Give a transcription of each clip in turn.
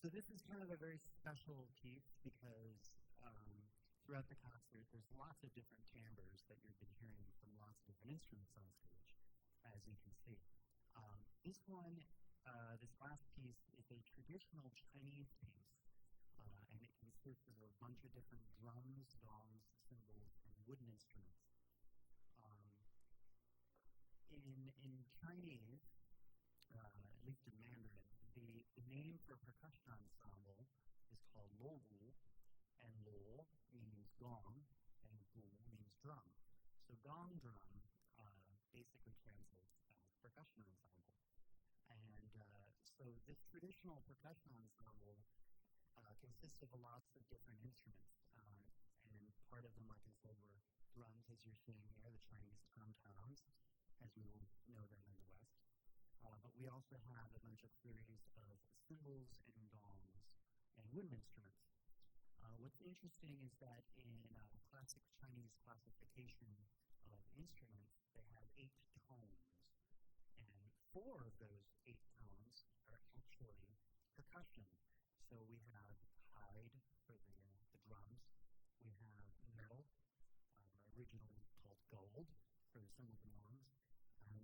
So this is kind of a very special piece because throughout the concert, there's lots of different timbres that you've been hearing from lots of different instruments on stage, as you can see. This one, this last piece, is a traditional Chinese piece, and it consists of a bunch of different drums, gongs, cymbals, and wooden instruments. In Chinese, at least in Mandarin, the name for percussion ensemble is called Lao Hu, and Lo means gong, and Hu means drum. So gong drum basically translates as percussion ensemble. And so this traditional percussion ensemble consists of lots of different instruments. And part of them, like I said, were drums, as you're seeing here, the Chinese tom-toms, as we will know them in the West. But we also have a bunch of series of cymbals and gongs and wooden instruments. What's interesting is that in classic Chinese classification of instruments, they have 8 tones. And 4 of those 8 tones are actually percussion. So we have hide for the drums. We have metal, originally called gold, for the cymbals and gongs.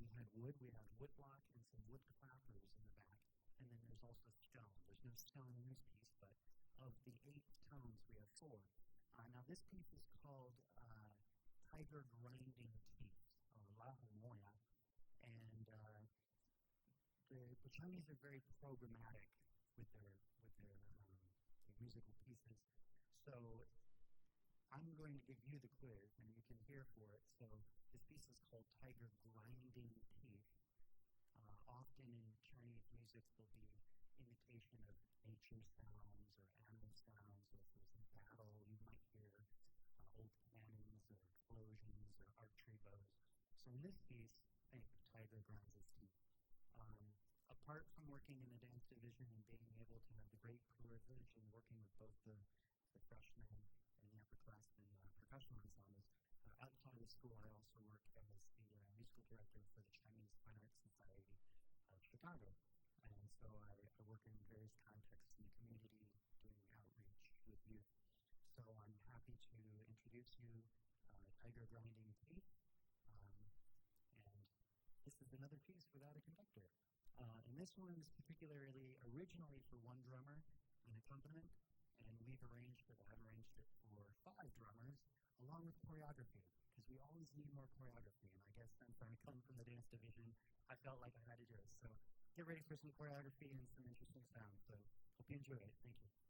We had wood. We have woodblock and some wood clappers in the back. And then there's also stone. There's no stone in this piece, but of the 8 tones, we have 4. Now this piece is called Tiger Grinding Teeth, or Lao Hu Mo Ya. And the Chinese are very programmatic with their musical pieces. So I'm going to give you the quiz, and you can hear for it. So this piece is called Tiger Grinding Teeth. Often in Chinese music, there'll be imitation of nature sounds or animal sounds. So if there's a battle, you might hear old cannons or explosions or archery bows. So in this piece, think Tiger grinds his teeth. Apart from working in the dance division and being able to have the great privilege and working with both the freshmen and the upperclassmen percussion ensembles, outside of school, I also work as the musical director for the Chinese Fine Arts Society of Chicago. And so I work in various contexts in the community doing outreach with youth. So I'm happy to introduce you Tiger Grinding Teeth. And this is another piece without a conductor. And this one is particularly originally for 1 drummer and accompaniment, and we've arranged it, I've arranged it for 5 drummers, along with choreography, because we always need more choreography, and I guess since I come from the dance division, I felt like I had to do it. So get ready for some choreography and some interesting sounds, so hope you enjoy it. Thank you.